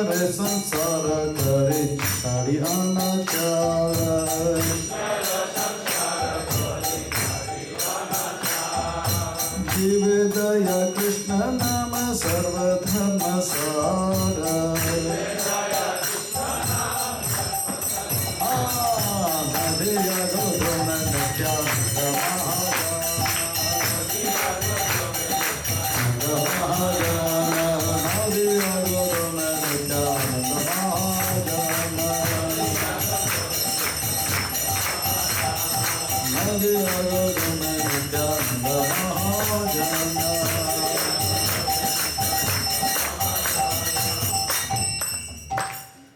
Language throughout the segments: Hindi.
रे संसार करे छाड़ी अनाचार। जीवे दया कृष्ण नाम सर्वधर्म सार। नदिया गोधन नित्यानंद महाजन, नदिया गोधन नित्यानंद महाजन, नदिया गोधन नित्यानंद महाजन।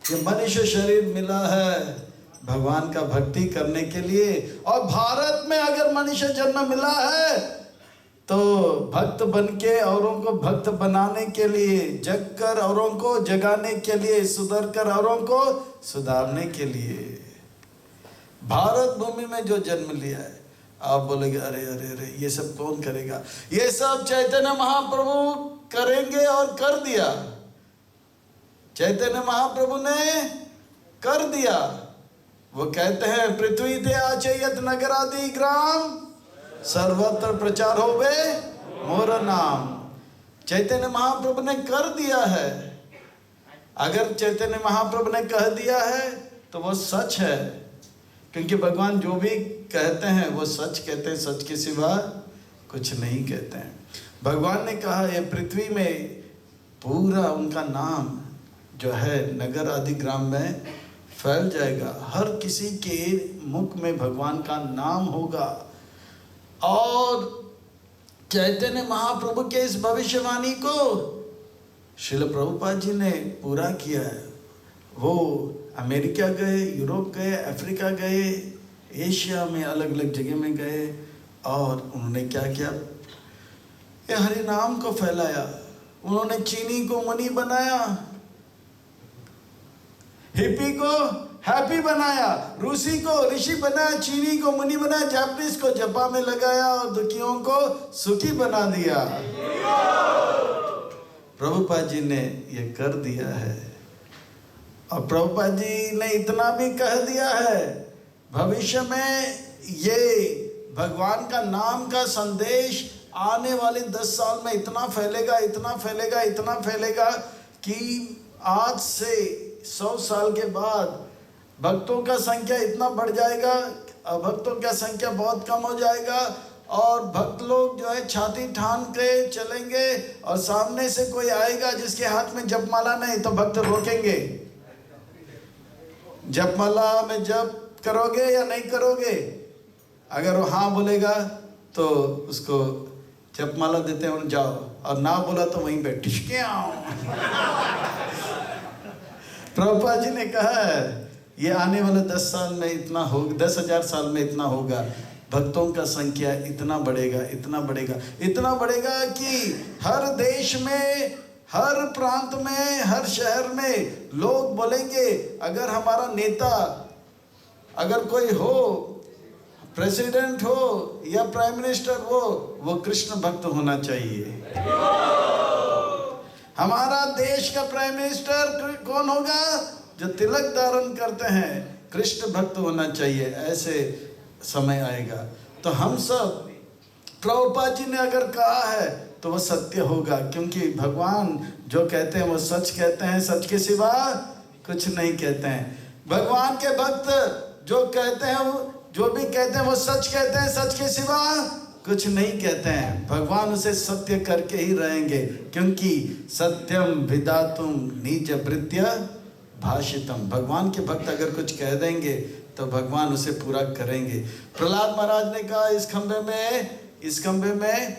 ये मनुष्य शरीर मिला है भगवान का भक्ति करने के लिए, और भारत में अगर मनुष्य जन्म मिला है तो भक्त बन के औरों को भक्त बनाने के लिए, जग कर औरों को जगाने के लिए, सुधर कर औरों को सुधारने के लिए। भारत भूमि में जो जन्म लिया है, आप बोलेंगे अरे अरे अरे ये सब कौन करेगा? ये सब चैतन्य महाप्रभु करेंगे और कर दिया। चैतन्य महाप्रभु ने कर दिया। वो कहते हैं पृथ्वी ते आचयत नगर आदि ग्राम सर्वत्र प्रचार होवे मोर नाम। चैतन्य महाप्रभु ने कर दिया है। अगर चैतन्य महाप्रभु ने कह दिया है तो वो सच है, क्योंकि भगवान जो भी कहते हैं वो सच कहते हैं, सच के सिवा कुछ नहीं कहते हैं। भगवान ने कहा ये पृथ्वी में पूरा उनका नाम जो है नगर आदि ग्राम में फैल जाएगा। हर किसी के मुख में भगवान का नाम होगा। और चैतन्य महाप्रभु के इस भविष्यवाणी को श्रील प्रभुपाद जी ने पूरा किया है। वो अमेरिका गए, यूरोप गए, अफ्रीका गए, एशिया में अलग अलग जगह में गए, और उन्होंने क्या किया? ये हरि नाम को फैलाया। उन्होंने चीनी को मुनि बनाया, हिप्पी को हैप्पी बनाया, रूसी को ऋषि बनाया, चीनी को मुनि बनाया, जापानीज को जपा में लगाया, और दुखियों को सुखी बना दिया। प्रभुपाद जी ने ये कर दिया है। और प्रभुपाद जी ने इतना भी कह दिया है, भविष्य में ये भगवान का नाम का संदेश आने वाले 10 साल में इतना फैलेगा, इतना फैलेगा, इतना फैलेगा कि आज से 100 साल के बाद भक्तों का संख्या इतना बढ़ जाएगा, अभक्तों का संख्या बहुत कम हो जाएगा, और भक्त लोग जो है छाती ठान के चलेंगे, और सामने से कोई आएगा जिसके हाथ में जपमाला नहीं तो भक्त रोकेंगे। जपमाला में जप करोगे या नहीं करोगे? अगर वो हाँ बोलेगा तो उसको जपमाला देते हैं, जाओ, और ना बोला तो वहीं पे ठिशके आओ। प्रभुपाद जी ने कहा है ये आने वाले 10 साल में इतना होगा, 10,000 साल में इतना होगा, भक्तों का संख्या इतना बढ़ेगा, इतना बढ़ेगा, इतना बढ़ेगा कि हर देश में, हर प्रांत में, हर शहर में लोग बोलेंगे अगर हमारा नेता, अगर कोई हो, प्रेसिडेंट हो या प्राइम मिनिस्टर हो, वो कृष्ण भक्त होना चाहिए। हमारा देश का प्राइम मिनिस्टर कौन होगा? जो तिलक धारण करते हैं, कृष्ण भक्त होना चाहिए। ऐसे समय आएगा। तो हम सब, प्रभुपाद जी ने अगर कहा है तो वो सत्य होगा, क्योंकि भगवान जो कहते हैं वो सच कहते हैं, सच के सिवा कुछ नहीं कहते हैं। भगवान के भक्त जो कहते हैं, जो भी कहते हैं वो सच कहते हैं, सच के सिवा कुछ नहीं कहते हैं। भगवान उसे सत्य करके ही रहेंगे, क्योंकि सत्यम विदातुम निज भृत्य भाषितम। भगवान के भक्त अगर कुछ कह देंगे तो भगवान उसे पूरा करेंगे। प्रहलाद महाराज ने कहा इस खंबे में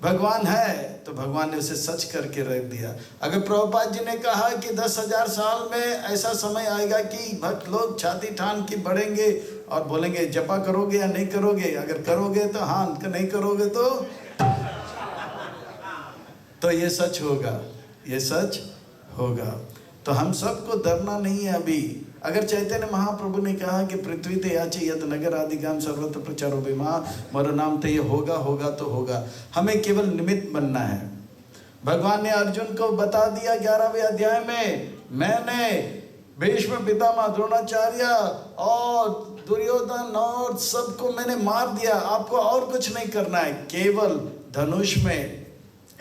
भगवान है, तो भगवान ने उसे सच करके रख दिया। अगर प्रभुपाद जी ने कहा कि 10,000 साल में ऐसा समय आएगा कि भक्त लोग छाती ठान की बढ़ेंगे और बोलेंगे जपा करोगे या नहीं करोगे, अगर करोगे तो हाँ, नहीं करोगे तो ये सच होगा, ये सच होगा। तो हम सबको डरना नहीं है अभी। अगर चैतन्य महाप्रभु ने कहा कि पृथ्वी ते याचे यद नगर आदि गाम सर्वत्र प्रचारो बिमा मोर नाम ते ये होगा, होगा तो होगा। हमें केवल निमित्त बनना है। भगवान ने अर्जुन को बता दिया 11वें अध्याय में, मैंने भीष्म पितामह द्रोणाचार्य और दुर्योधन और सबको मैंने मार दिया, आपको और कुछ नहीं करना है, केवल धनुष में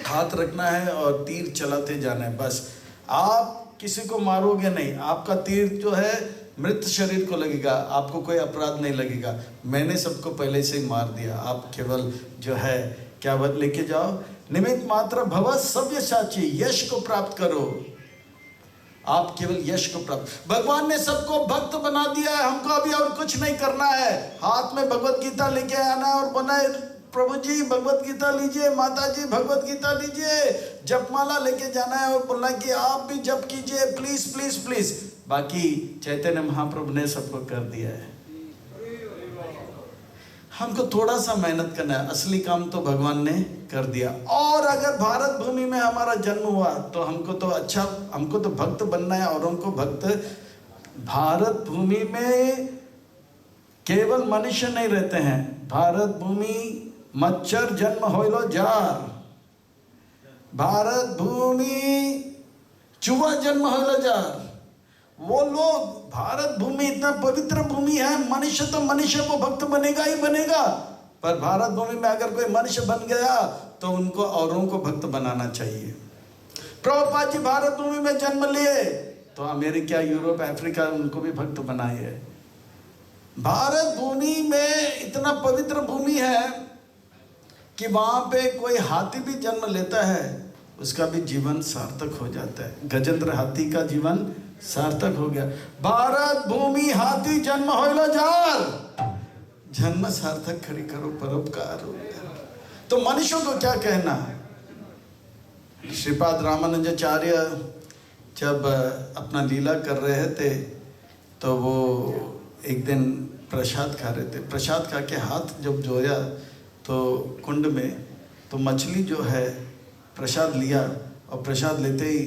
हाथ रखना है और तीर चलाते जाना है, बस। आप किसी को मारोगे नहीं, आपका तीर जो है मृत शरीर को लगेगा, आपको कोई अपराध नहीं लगेगा, मैंने सबको पहले से ही मार दिया, आप केवल जो है क्या बात लेके जाओ, निमित्त मात्र भव सव्यसाची, यश को प्राप्त करो, आप केवल यश को प्राप्त। भगवान ने सबको भक्त बना दिया है, हमको अभी और कुछ नहीं करना है, हाथ में भगवत गीता लेके आना है और बनाए, प्रभु जी भगवत गीता लीजिए, माता जी भगवत गीता लीजिए, जपमाला लेके जाना है और बोलना कि आप भी जप कीजिए, प्लीज प्लीज प्लीज। बाकी चैतन्य महाप्रभु ने सबको कर दिया है, हमको थोड़ा सा मेहनत करना है, असली काम तो भगवान ने कर दिया। और अगर भारत भूमि में हमारा जन्म हुआ तो हमको तो अच्छा, हमको तो भक्त बनना है और हमको भक्त। भारत भूमि में केवल मनुष्य नहीं रहते हैं, भारत भूमि मच्छर जन्म होइलो जार, भारत भूमि चूहा जन्म होइलो जार, वो लोग, भारत भूमि इतना पवित्र भूमि है, मनुष्य तो मनुष्य को भक्त बनेगा ही बनेगा, पर भारत भूमि में अगर कोई मनुष्य बन गया तो उनको औरों को भक्त बनाना चाहिए। प्रभुपाद जी भारत भूमि में जन्म लिए तो अमेरिका, यूरोप, अफ्रीका उनको भी भक्त बनाए। भारत भूमि में इतना पवित्र भूमि है कि वहां पे कोई हाथी भी जन्म लेता है, उसका भी जीवन सार्थक हो जाता है। गजेंद्र हाथी का जीवन सार्थक हो गया। भारत भूमि हाथी जन्म होइलो जार, जन्म सार्थक खड़ी करो परोपकार हो गया। तो मनुष्यों को क्या कहना। श्रीपाद रामानुजाचार्य जब अपना लीला कर रहे थे तो वो एक दिन प्रसाद खा रहे थे, प्रसाद खा के हाथ जब धोया तो कुंड में, तो मछली जो है प्रसाद लिया और प्रसाद लेते ही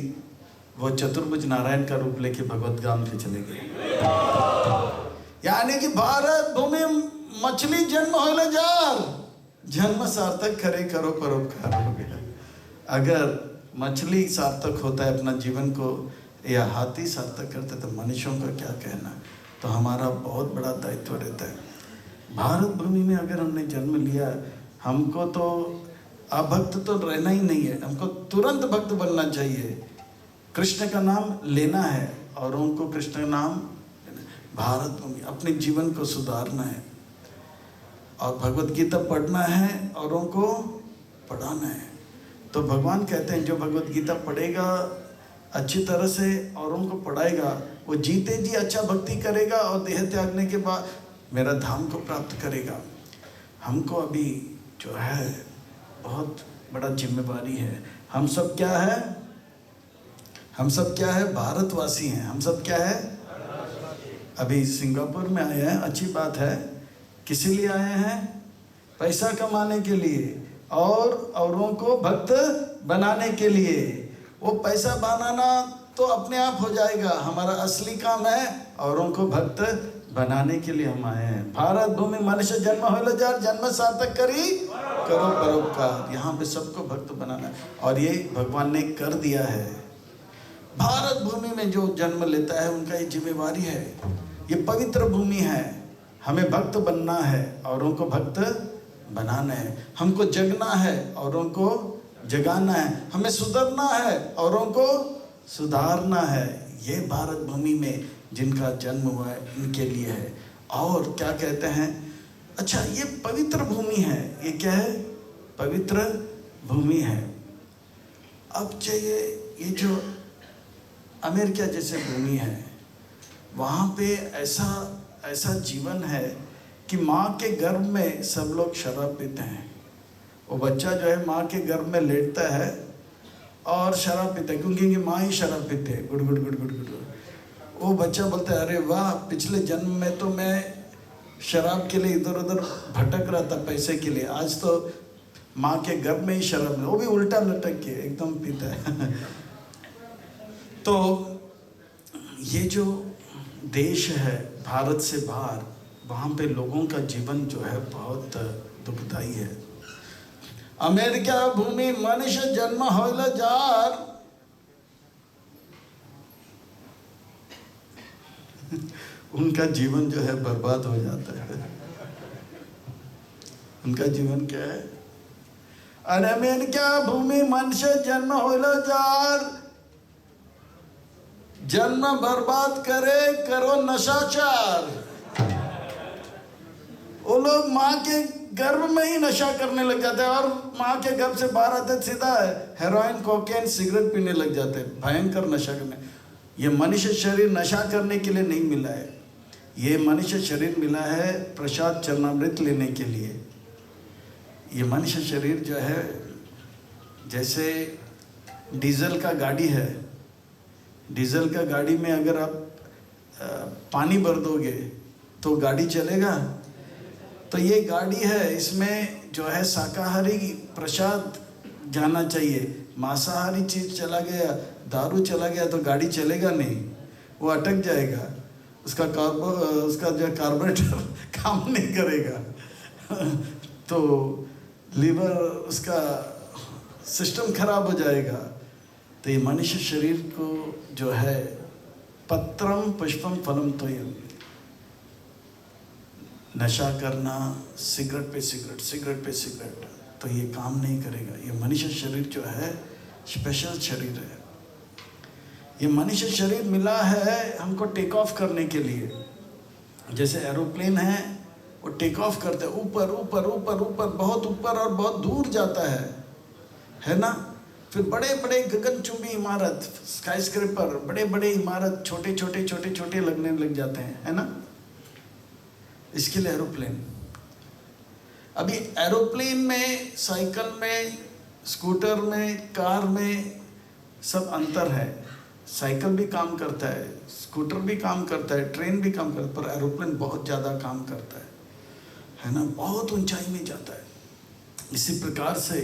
वो चतुर्भुज नारायण का रूप लेके भगवत धाम पे चले गए। यानी कि भारत भूमि मछली जन्म होले जार, जन्म सार्थक करे करो परोपकार हो गया। अगर मछली सार्थक होता है अपना जीवन को, या हाथी सार्थक करते, तो मनुष्यों का क्या कहना। तो हमारा बहुत बड़ा दायित्व रहता है। भारत भूमि में अगर हमने जन्म लिया, हमको तो अभक्त तो रहना ही नहीं है, हमको तुरंत भक्त बनना चाहिए। कृष्ण का नाम लेना है और उनको कृष्ण का नाम, भारत भूमि अपने जीवन को सुधारना है और भगवत गीता पढ़ना है और उनको पढ़ाना है। तो भगवान कहते हैं जो भगवत गीता पढ़ेगा अच्छी तरह से और उनको पढ़ाएगा, वो जीते जी अच्छा भक्ति करेगा और देह त्यागने के बाद मेरा धाम को प्राप्त करेगा। हमको अभी जो है बहुत बड़ा जिम्मेवारी है। हम सब क्या है, हम सब क्या है, भारतवासी हैं। हम सब क्या है, अभी सिंगापुर में आए हैं, अच्छी बात है। किसी लिए आए हैं, पैसा कमाने के लिए और औरों को भक्त बनाने के लिए। वो पैसा बनाना तो अपने आप हो जाएगा, हमारा असली काम है औरों को भक्त बनाने के लिए हम आए हैं। भारत भूमि मनुष्य जन्म होले जार, जन्म सार्थक करी करो परोपकार। यहाँ पे सबको भक्त बनाना है और ये भगवान ने कर दिया है। भारत भूमि में जो जन्म लेता है उनका ये जिम्मेवारी है, ये पवित्र भूमि है, हमें भक्त बनना है औरों को भक्त बनाना है। हमको जगना है औरों को जगाना है, हमें सुधरना है औरों को सुधारना है। ये भारत भूमि में जिनका जन्म हुआ है इनके लिए है। और क्या कहते हैं, अच्छा ये पवित्र भूमि है, ये क्या है, पवित्र भूमि है। अब चाहिए ये जो अमेरिका जैसे भूमि है, वहाँ पे ऐसा जीवन है कि माँ के गर्भ में सब लोग शराब पीते हैं। वो बच्चा जो है माँ के गर्भ में लेटता है और शराब पीता है, क्योंकि माँ ही शराब पीते है, गुड़ गुड़ गुड़ गुड़ गुड़। वो बच्चा बोलता है, अरे वाह, पिछले जन्म में तो मैं शराब के लिए इधर उधर भटक रहा था पैसे के लिए, आज तो माँ के गर्भ में ही शराब, वो भी उल्टा लटक के एकदम पीता है। तो ये जो देश है भारत से बाहर, वहाँ पे लोगों का जीवन जो है बहुत दुखदाई है। अमेरिका भूमि मनुष्य जन्म होइल जार उनका जीवन जो है बर्बाद हो जाता है। उनका जीवन क्या है? अरे अमेरिका भूमि मनुष्य जन्म होइल जार जन्म बर्बाद करे करो नशाचार। वो लोग माँ के गर्भ में ही नशा करने लग जाते हैं और माँ के गर्भ से बाहर आते सीधा हेरोइन कोकेन सिगरेट पीने लग जाते हैं, भयंकर नशा करने। ये मनुष्य शरीर नशा करने के लिए नहीं मिला है, ये मनुष्य शरीर मिला है प्रसाद चरणामृत लेने के लिए। ये मनुष्य शरीर जो है जैसे डीजल का गाड़ी है, डीजल का गाड़ी में अगर आप पानी भर दोगे तो गाड़ी चलेगा? तो ये गाड़ी है, इसमें जो है शाकाहारी प्रसाद जाना चाहिए। मांसाहारी चीज़ चला गया, दारू चला गया तो गाड़ी चलेगा नहीं, वो अटक जाएगा, उसका जो कार्बोरेटर काम नहीं करेगा तो लीवर उसका सिस्टम खराब हो जाएगा। तो ये मनुष्य शरीर को जो है पत्रम पुष्पम फलम तोयम, नशा करना, सिगरेट पे सिगरेट, सिगरेट पे सिगरेट, तो ये काम नहीं करेगा। ये मनुष्य शरीर जो है स्पेशल शरीर है। ये मनुष्य शरीर मिला है हमको टेक ऑफ करने के लिए। जैसे एरोप्लेन है वो टेक ऑफ करते हैं ऊपर ऊपर ऊपर ऊपर, बहुत ऊपर और बहुत दूर जाता है ना। फिर बड़े बड़े गगनचुंबी इमारत, स्काई स्क्रैपर, बड़े बड़े इमारत छोटे छोटे छोटे छोटे लगने लग जाते हैं, है ना। इसके लिए एरोप्लेन। अभी एरोप्लेन में, साइकिल में, स्कूटर में, कार में सब अंतर है। साइकिल भी काम करता है, स्कूटर भी काम करता है, ट्रेन भी काम करता है, पर एरोप्लेन बहुत ज़्यादा काम करता है ना, बहुत ऊंचाई में जाता है। इसी प्रकार से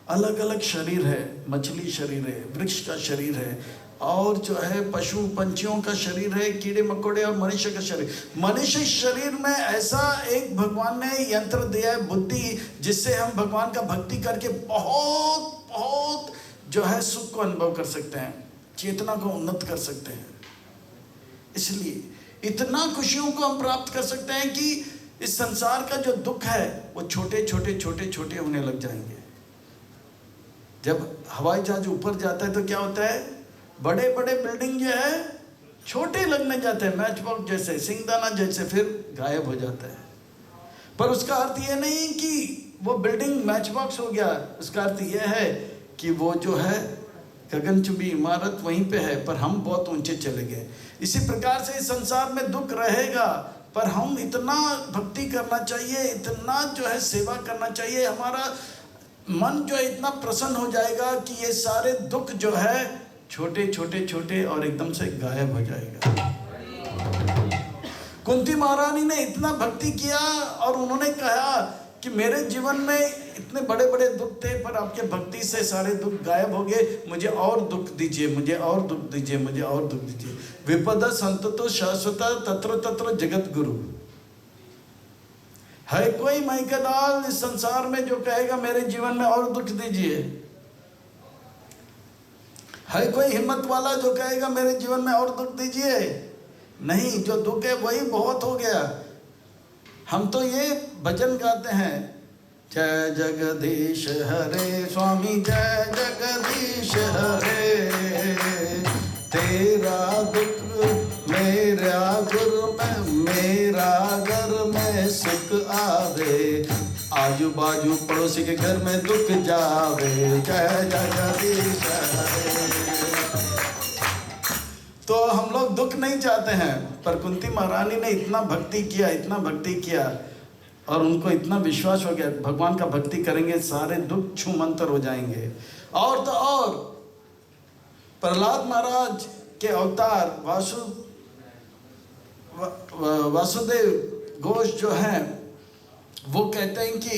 अलग अलग शरीर है, मछली शरीर है, वृक्ष का शरीर है, और जो है पशु पंछियों का शरीर है, कीड़े मकोड़े, और मनुष्य का शरीर। मनुष्य शरीर में ऐसा एक भगवान ने यंत्र दिया है, बुद्धि, जिससे हम भगवान का भक्ति करके बहुत बहुत जो है सुख को अनुभव कर सकते हैं, चेतना को उन्नत कर सकते हैं। इसलिए इतना खुशियों को हम प्राप्त कर सकते हैं कि इस संसार का जो दुख है वो छोटे छोटे छोटे छोटे होने लग जाएंगे। जब हवाई जहाज ऊपर जाता है तो क्या होता है, बड़े बड़े बिल्डिंग जो है छोटे लगने जाते हैं, मैच बॉक्स जैसे, सिंगदाना जैसे, फिर गायब हो जाता है। पर उसका अर्थ ये नहीं कि वो बिल्डिंग मैच बॉक्स हो गया, उसका अर्थ ये है कि वो जो है गगनचुंबी इमारत वहीं पे है, पर हम बहुत ऊंचे चले गए। इसी प्रकार से इस संसार में दुख रहेगा, पर हम इतना भक्ति करना चाहिए, इतना जो है सेवा करना चाहिए, हमारा मन जो है इतना प्रसन्न हो जाएगा कि ये सारे दुख जो है छोटे छोटे छोटे और एकदम से गायब हो जाएगा। कुंती महारानी ने इतना भक्ति किया और उन्होंने कहा कि मेरे जीवन में इतने बड़े बड़े दुख थे, पर आपके भक्ति से सारे दुख गायब हो गए, मुझे और दुख दीजिए, मुझे और दुख दीजिए, मुझे और दुख दीजिए। विपद संततो शाश्वत तत्र तत्र जगत गुरु। है कोई मैकेदाल इस संसार में जो कहेगा मेरे जीवन में और दुख दीजिए? है कोई हिम्मत वाला जो कहेगा मेरे जीवन में और दुख दीजिए? नहीं, जो दुख है वही बहुत हो गया। हम तो ये भजन गाते हैं, जय जगदीश हरे स्वामी, जय जगदीश हरे, तेरा दुख मेरा गुरु में, मेरा घर में सुख आवे, आजू बाजू पड़ोसी के घर में दुख जावे, जय जगदीश हरे। तो हम लोग दुख नहीं चाहते हैं, पर कुंती महारानी ने इतना भक्ति किया, इतना भक्ति किया, और उनको इतना विश्वास हो गया भगवान का भक्ति करेंगे सारे दुख छूमंतर हो जाएंगे। और तो और प्रहलाद महाराज के अवतार वासुदेव घोष जो हैं, वो कहते हैं कि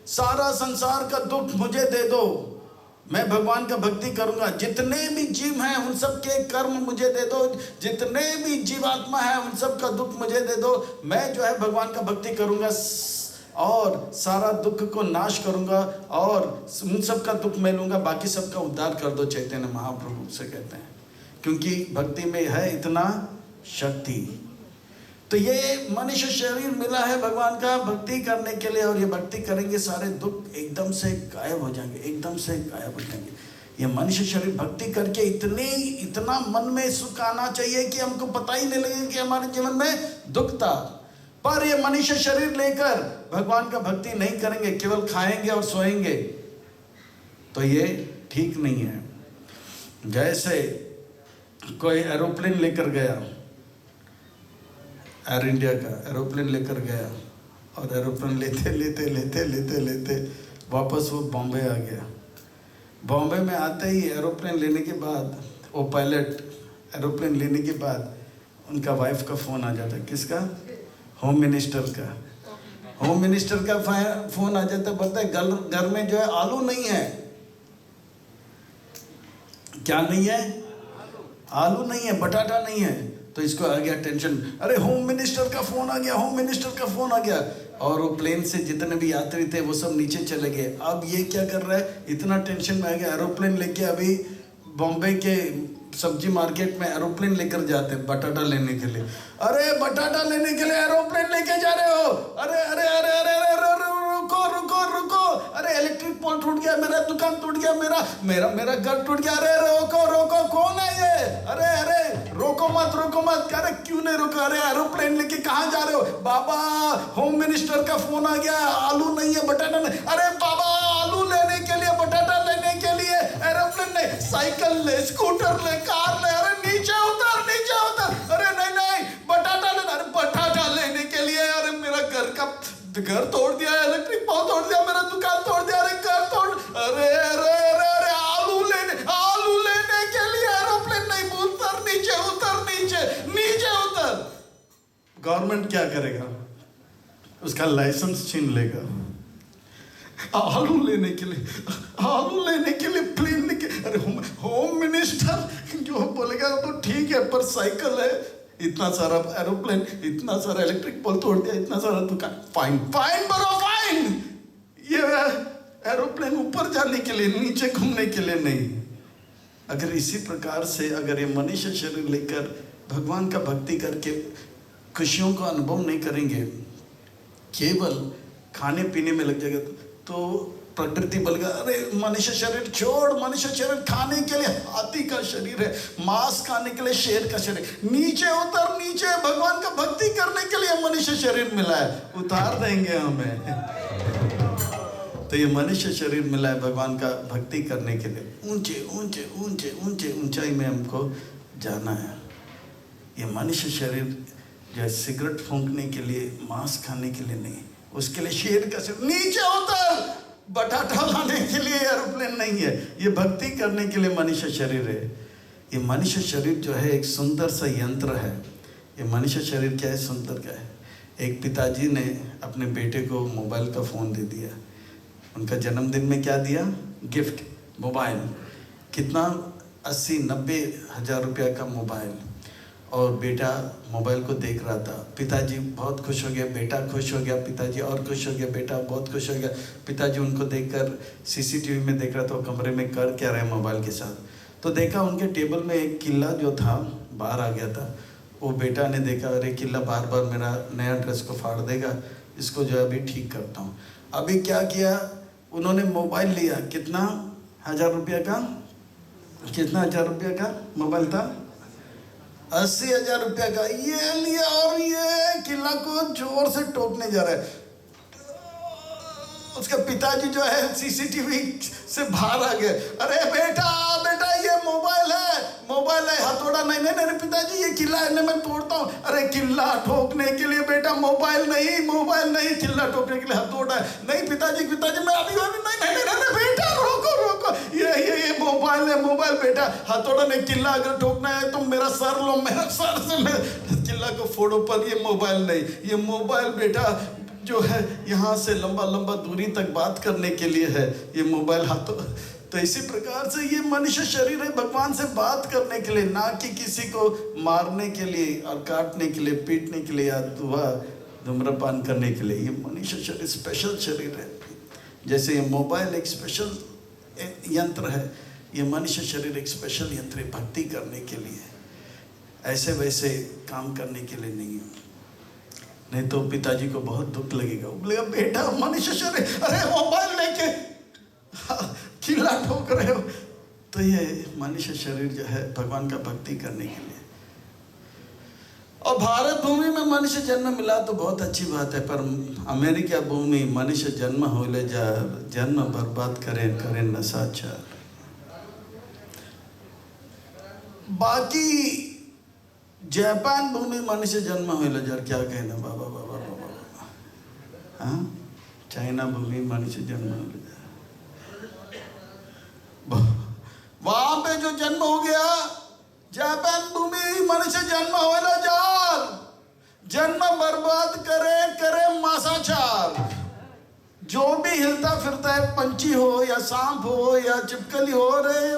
सारा संसार का दुख मुझे दे दो, मैं भगवान का भक्ति करूंगा, जितने भी जीव हैं उन सब के कर्म मुझे दे दो, जितने भी जीवात्मा हैं उन सब का दुख मुझे दे दो, मैं जो है भगवान का भक्ति करूंगा। और सारा दुख को नाश करूंगा और उन सबका दुख मैं लूंगा, बाकी सबका उद्धार कर दो, चैतन्य महाप्रभु से कहते हैं, क्योंकि भक्ति में है इतना शक्ति। तो ये मनुष्य शरीर मिला है भगवान का भक्ति करने के लिए, और ये भक्ति करेंगे सारे दुख एकदम से गायब हो जाएंगे, एकदम से गायब हो जाएंगे। ये मनुष्य शरीर भक्ति करके इतना मन में सुख आना चाहिए कि हमको पता ही नहीं लगे कि हमारे जीवन में दुख था। पर ये मनुष्य शरीर लेकर भगवान का भक्ति नहीं करेंगे, केवल खाएंगे और सोएंगे, तो ये ठीक नहीं है। जैसे कोई एरोप्लेन लेकर गया, एयर इंडिया का एरोप्लेन लेकर गया, और एरोप्लेन लेते लेते लेते लेते लेते वापस वो बॉम्बे आ गया। बॉम्बे में आते ही एरोप्लेन लेने के बाद, वो पायलट एरोप्लेन लेने के बाद उनका वाइफ का फ़ोन आ जाता। किसका? होम मिनिस्टर का। होम मिनिस्टर का फ़ोन आ जाता, बोलता है घर में जो है आलू नहीं है। क्या नहीं है? आलू नहीं है, बटाटा नहीं है। तो इसको आ गया टेंशन, अरे होम मिनिस्टर का फ़ोन आ गया, होम मिनिस्टर का फ़ोन आ गया। और वो प्लेन से जितने भी यात्री थे वो सब नीचे चले गए। अब ये क्या कर रहा है, इतना टेंशन में आ गया, एरोप्लेन लेके अभी बॉम्बे के सब्जी मार्केट में एरोप्लेन लेकर जाते हैं बटाटा लेने के लिए। अरे बटाटा लेने के लिए एरोप्लेन लेके जा रहे हो? अरे अरे अरे अरे अरे रुको रुको रुको, अरे इलेक्ट्रिक पोल टूट गया, मेरा दुकान टूट गया, मेरा घर टूट गया। अरे रोको रोको, कौन है ये? अरे अरे रोको मत रोको मत। अरे क्यों नहीं रोको? अरे एरोप्लेन लेके कहाँ जा रहे हो? बाबा होम मिनिस्टर का फोन आ गया, आलू नहीं है, बटाटा नहीं। अरे बाबा आलू लेने के लिए, बटाटा लेने के लिए एरोप्लेन नहीं, साइकिल ले, स्कूटर ले, कार ले। अरे नीचे उतर, नीचे उतर। अरे नहीं नहीं बटाटा लेना। अरे बटाटा लेने के लिए, अरे मेरा घर तोड़ दिया, इलेक्ट्रिक पोल तोड़ दिया, मेरा दुकान तोड़ दिया, अरे घर तोड़। अरे अरे अरे अरे आलू लेने के लिए एरोप्लेन नहीं, उतर नीचे, उतर नीचे, नीचे उतर। गवर्नमेंट क्या करेगा? उसका लाइसेंस छीन लेगा। आलू लेने के लिए प्लेन लेके, अरे होम मिनिस्टर जो बोलेगा तो ठीक है, पर साइकिल है, इतना सारा एरोप्लेन, इतना सारा इलेक्ट्रिक पोल तोड़ दिया, इतना सारा दुकान, फाइन फाइन भरो फाइन। ये एरोप्लेन ऊपर जाने के लिए, नीचे घूमने के लिए नहीं। अगर इसी प्रकार से अगर ये मनुष्य शरीर लेकर भगवान का भक्ति करके खुशियों का अनुभव नहीं करेंगे, केवल खाने पीने में लग जाएगा, तो प्रकृति बोलेगा अरे मनुष्य शरीर छोड़, मनुष्य शरीर खाने के लिए हाथी का शरीर है, मांस खाने के लिए शेर का शरीर। नीचे उतर, नीचे भगवान का भक्ति करने के लिए मनुष्य शरीर मिला है, उतार देंगे हमें। तो ये मनुष्य शरीर मिला है भगवान का भक्ति करने के लिए, ऊंचे ऊंचे ऊंचे ऊंचे ऊंचाई में हमको जाना है। ये मनुष्य शरीर जो है सिगरेट फूंकने के लिए, मांस खाने के लिए नहीं, उसके लिए शेर का शरीर। नीचे उतर, बटाटा लाने के लिए एरोप्लेन नहीं है, ये भक्ति करने के लिए मनुष्य शरीर है। ये मनुष्य शरीर जो है एक सुंदर सा यंत्र है। ये मनुष्य शरीर क्या है, सुंदर क्या है। एक पिताजी ने अपने बेटे को मोबाइल का फ़ोन दे दिया। उनका जन्मदिन में क्या दिया? Gift, mobile. कितना? 80-90 हज़ार रुपया का मोबाइल। और बेटा मोबाइल को देख रहा था। पिताजी बहुत खुश हो गया, बेटा खुश हो गया, पिताजी और खुश हो गया, बेटा बहुत खुश हो गया। पिताजी उनको देखकर सीसीटीवी में देख रहा था, कमरे में कर क्या रहे मोबाइल के साथ। तो देखा उनके टेबल में एक किल्ला जो था बाहर आ गया था। वो बेटा ने देखा, अरे किल्ला बार बार मेरा नया ड्रेस को फाड़ देगा, इसको जो है अभी ठीक करता हूँ। अभी क्या किया, उन्होंने मोबाइल लिया। कितना? 1000 रुपया का। कितना 1000 रुपया का मोबाइल था? 80,000 रुपया का। ये लिया और ये किला को जोर से टोकने जा रहा है। उसका पिताजी जो है सीसीटीवी से बाहर आ गए। अरे बेटा बेटा ये मोबाइल है, हथौड़ा नहीं। नहीं नहीं पिताजी ये किला है, मैं तोड़ता हूँ। अरे किला ठोकने के लिए बेटा मोबाइल नहीं, किला ठोकने के लिए हथौड़ा है। नहीं पिताजी मैं अभी नहीं बेटा रोको, ये मोबाइल बेटा, हथौड़ा नहीं। किला अगर ठोकना है तो मेरा सर लो, मेरा सर से किला को फोड़ो, पर ये मोबाइल नहीं। ये मोबाइल बेटा जो है यहाँ से लंबा दूरी तक बात करने के लिए है, ये मोबाइल हाथों। तो इसी प्रकार से ये मनुष्य शरीर है भगवान से बात करने के लिए, ना कि किसी को मारने के लिए और काटने के लिए, पीटने के लिए या दुआ धूम्रपान करने के लिए। ये मनुष्य शरीर स्पेशल शरीर है। जैसे ये मोबाइल एक स्पेशल यंत्र है, ये मनुष्य शरीर एक स्पेशल यंत्र है भक्ति करने के लिए, ऐसे वैसे काम करने के लिए नहीं है। नहीं तो पिताजी को बहुत दुख लगेगा, वो बोलेगा बेटा मनुष्य शरीर, अरे मोबाइल लेके किला ठोक रहे हो। तो ये मनुष्य शरीर जो है भगवान का भक्ति करने के लिए। और भारत भूमि में मनुष्य जन्म मिला तो बहुत अच्छी बात है, पर अमेरिका भूमि मनुष्य जन्म होले जा जन्म बर्बाद करें करें नशाचार। बाकी जापान भूमि मनुष्य जन्म होले जा, क्या कहना बाबा बाबा बाबा। हाँ, चाइना भूमि मनुष्य जन्म होले जा, वहां पे जो जन्म हो गया जापान भूमि मनुष्य जन्म होले जार, जन्म बर्बाद करे करे मासाचार। जो भी हिलता फिरता है, पंछी हो या सांप हो या चिपकली हो, रहे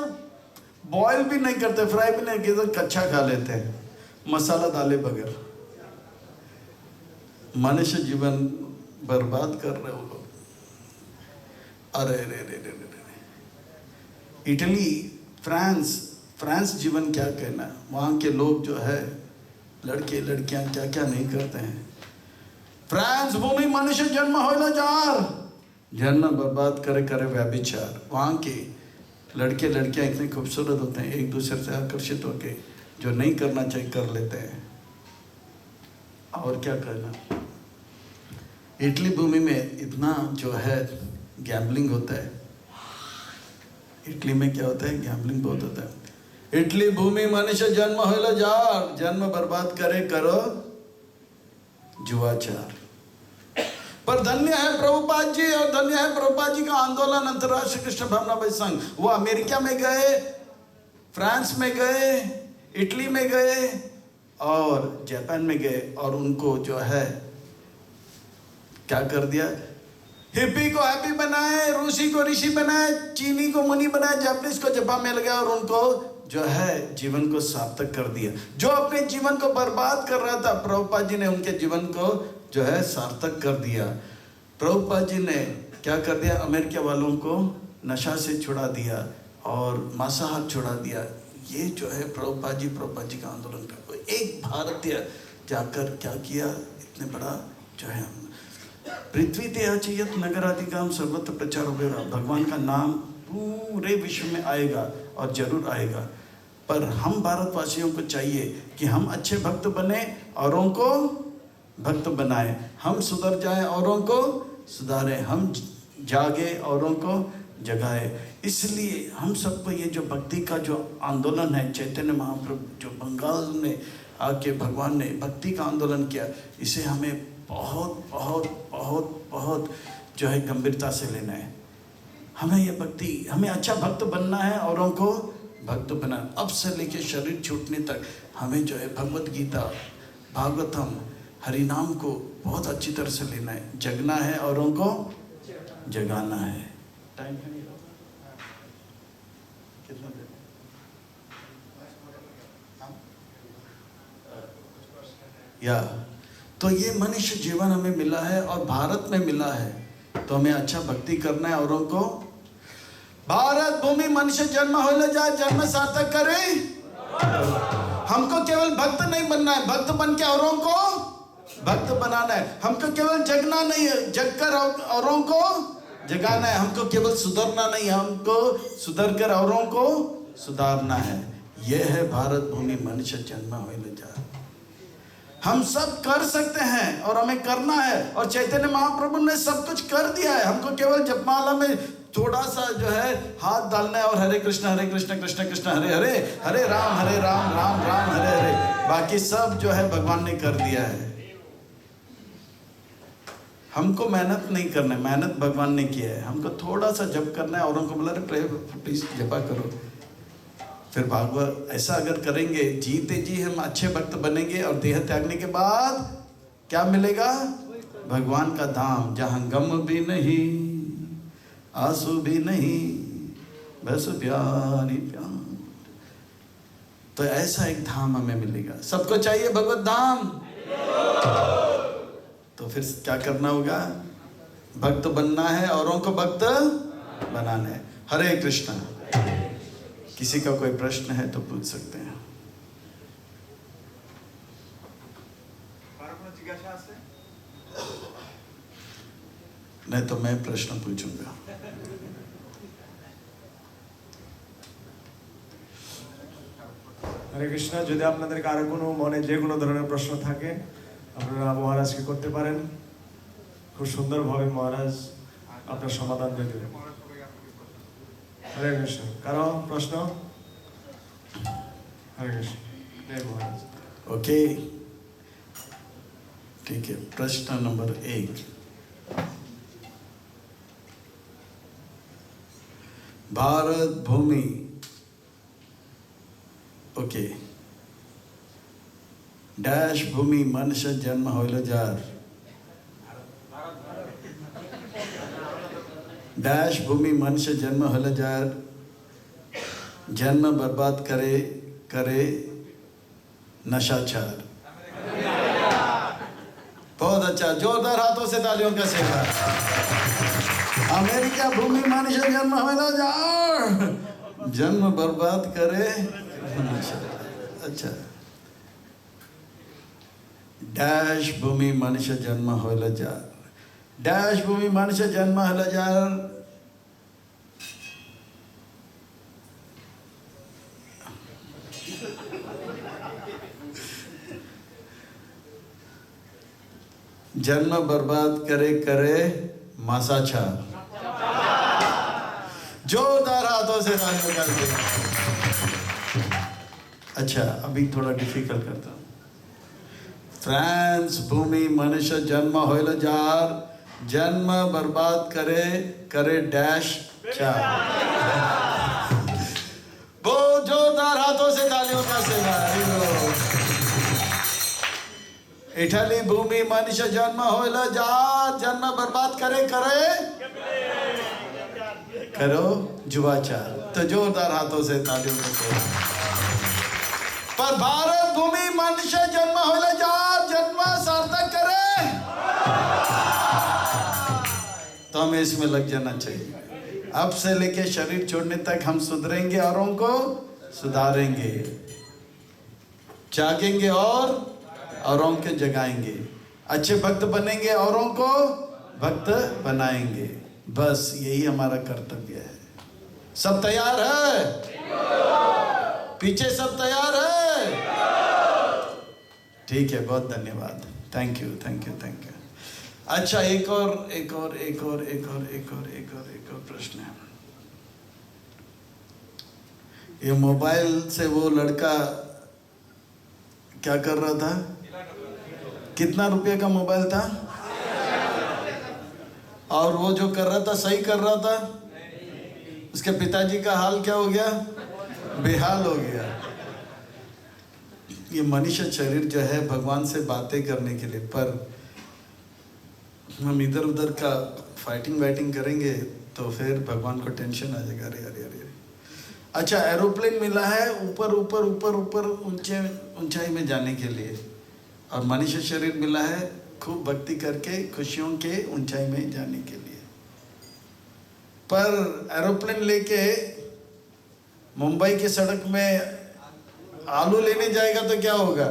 बॉयल भी नहीं करते, फ्राई भी नहीं करते, कच्चा खा लेते हैं मसाला डाले बगैर। मनुष्य जीवन बर्बाद कर रहे हो लोग। अरे रे रे रे रे रे। इटली, फ्रांस जीवन क्या कहना, वहाँ के लोग जो है लड़के लड़कियां क्या क्या नहीं करते हैं। फ्रांस भूमि मनुष्य जन्म होना जार, जन्म बर्बाद करे करे व्यभिचार। वहाँ के लड़के लड़कियां इतने खूबसूरत होते हैं, एक दूसरे से आकर्षित होके जो नहीं करना चाहिए कर लेते हैं। और क्या करना, इटली भूमि में इतना जो है गैम्बलिंग होता है। इटली में क्या होता है, गैम्बलिंग बहुत होता है। इटली भूमि मनुष्य जन्म होला जार, जन्म बर्बाद करे करो जुआचार। पर धन्य है प्रभुपाद जी, और धन्य है प्रभुपाद जी का आंदोलन अंतर्राष्ट्रीय कृष्ण भावनामय संघ। वो अमेरिका में गए, फ्रांस में गए, इटली में गए और जापान में गए, और उनको जो है क्या कर दिया, हिप्पी को हैप्पी बनाए, रूसी को ऋषि बनाए, चीनी को मुनि बनाए, जापानीज को जपा में लगा, और उनको जो है जीवन को सार्थक कर दिया। जो अपने जीवन को बर्बाद कर रहा था, प्रभुपाद जी ने उनके जीवन को जो है सार्थक कर दिया। प्रभुपाद जी ने क्या कर दिया, अमेरिका वालों को नशा से छुड़ा दिया और मांसाहार छुड़ा दिया। ये जो है प्रभुपाद जी का आंदोलन का एक भारतीय जाकर क्या किया, इतने बड़ा जो है पृथ्वी ते अचयत नगराधिकाम सर्वत्र प्रचार होगा। भगवान का नाम पूरे विश्व में आएगा और जरूर आएगा। पर हम भारतवासियों को चाहिए कि हम अच्छे भक्त बने, औरों को भक्त बनाए, हम सुधर जाएं, औरों को सुधारें, हम जागे, औरों को जगाए। इसलिए हम सबको ये जो भक्ति का जो आंदोलन है, चैतन्य महाप्रभु जो बंगाल में आके भगवान ने भक्ति का आंदोलन किया, इसे हमें बहुत बहुत बहुत बहुत जो है गंभीरता से लेना है। हमें ये भक्ति, हमें अच्छा भक्त बनना है, औरों को भक्त बना। अब से लेके शरीर छूटने तक हमें जो है भगवत गीता, भागवतम, हरि नाम को बहुत अच्छी तरह से लेना है, जगना है, औरों को जगाना है। टाइम है कितना देर? या तो ये मनुष्य जीवन हमें मिला है और भारत में मिला है, तो हमें अच्छा भक्ति करना है, औरों को। भारत भूमि मनुष्य जन्म हो ले जाए, जन्म सार्थक करे। हमको केवल भक्त नहीं बनना है, भक्त बन के औरों को भक्त बनाना है। हमको केवल जगना नहीं है, जगकर औरों को जगाना है। हमको केवल सुधरना नहीं, हमको सुधर कर औरों को सुधारना है। यह है भारत भूमि मनुष्य जन्म हो ले जाए। हम सब कर सकते हैं और हमें करना है, और चैतन्य महाप्रभु ने सब कुछ कर दिया है। हमको केवल जपमाला में थोड़ा सा जो है हाथ डालना है और हरे कृष्ण कृष्ण कृष्ण हरे हरे, हरे राम राम राम हरे हरे, बाकी सब जो है भगवान ने कर दिया है। हमको मेहनत नहीं करना है, मेहनत भगवान ने किया है। हमको थोड़ा सा जप करना है, औरों को बोला प्लीज जपा करो। फिर भागवत ऐसा अगर करेंगे, जीते जी हम अच्छे भक्त बनेंगे, और देह त्यागने के बाद क्या मिलेगा, भगवान का धाम, जहाँ गम भी नहीं, आंसू भी नहीं, बस प्यार ही प्यार। तो ऐसा एक धाम हमें मिलेगा। सबको चाहिए भगवत धाम, तो तो फिर क्या करना होगा? भक्त बनना है, औरों को भक्त बनाना है। हरे कृष्णा। किसी का कोई प्रश्न है तो पूछ सकते हैं। नहीं तो मैं प्रश्न पूछूंगा। হরে কৃষ্ণ। যদি আপনাদের কারো কোনো মনে যে কোনো ধরনের প্রশ্ন থাকে আপনারা মহারাজকে করতে পারেন। খুব সুন্দরভাবে মহারাজ আপনার সমাধান দিয়ে দেবেন। হরে কৃষ্ণ। কারো প্রশ্ন? হরে কৃষ্ণ। जय महाराज। ओके, ठीक है। प्रश्न नंबर 1, भारत भूमि। ओके, डैश भूमि मनुष्य जन्म होइल जार। डैश भूमि मनुष्य जन्म होइल जार, जन्म बर्बाद करे करे नशाचार। बहुत अच्छा, जोरदार हाथों से तालियों का सेवा। अमेरिका भूमि मनुष्य जन्म होइल जार, जन्म बर्बाद करे। अच्छा, डैश भूमि मनुष्य जन्म होइल जार, डैश भूमि मनुष्य जन्म होइल जार। जन्म बर्बाद करे करे मासाचार। जोरदार हाथों से तालियां कर दो। अच्छा, अभी थोड़ा डिफिकल्ट करता हूं। फ्रांस भूमि मनुष्य जन्म होइल जार, जन्म बर्बाद करे करे डैश चार। बहुत जोरदार हाथों से तालियों का सेवा। इटली भूमि मनुष्य जन्म होइल जार, जन्म बर्बाद करे करे करो जुआचार। तो जोरदार हाथों से तालियों का सेवा। पर भारत भूमि मनुष्य जन्म होइल जार, जन्म सार्थक करे। तो हमें इसमें लग जाना चाहिए। अब से लेके शरीर छोड़ने तक हम सुधरेंगे, औरों को सुधारेंगे, जागेंगे और औरों के जगाएंगे, अच्छे भक्त बनेंगे, औरों को भक्त बनाएंगे। बस यही हमारा कर्तव्य है। सब तैयार है? पीछे सब तैयार है? ठीक है, बहुत धन्यवाद। Thank you thank you thank you. अच्छा, एक और प्रश्न है। ये मोबाइल से वो लड़का क्या कर रहा था? कितना रुपए का मोबाइल था? और वो जो कर रहा था सही कर रहा था? उसके पिताजी का हाल क्या हो गया? बेहाल हो गया। ये मनुष्य शरीर जो है भगवान से बातें करने के लिए, पर हम इधर उधर का फाइटिंग वाइटिंग करेंगे तो फिर भगवान को टेंशन आ जाएगा। अरे अरे अरे। अच्छा, एरोप्लेन मिला है ऊपर ऊपर ऊपर ऊपर ऊंचे ऊंचाई में जाने के लिए, और मनुष्य शरीर मिला है खूब भक्ति करके खुशियों के ऊंचाई में जाने के लिए। पर एरोप्लेन लेके मुंबई की सड़क में आलू लेने जाएगा तो क्या होगा?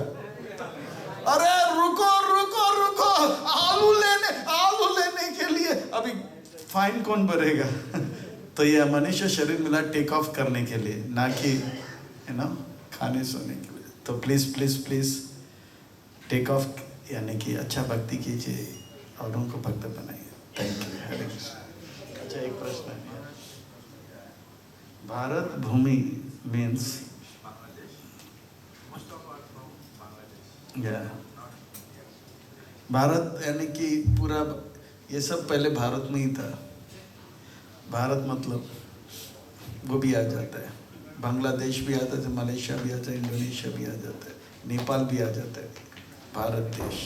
अरे रुको रुको रुको, आलू लेने के लिए अभी फाइन कौन भरेगा? तो ये मनुष्य शरीर मिला टेक ऑफ करने के लिए, ना कि खाने सोने के लिए। तो please please please take off, यानी कि अच्छा भक्ति कीजिए, औरों को भक्त बनाइए। Thank you. हरे कृष्ण। अच्छा, एक प्रश्न है। भारत भूमि मीन्स भारत, यानी कि पूरा ये सब पहले भारत में ही था। भारत मतलब वो भी आ जाता है, बांग्लादेश भी आता है, मलेशिया भी आता है, इंडोनेशिया भी आ जाता है, नेपाल भी आ जाता है। भारत देश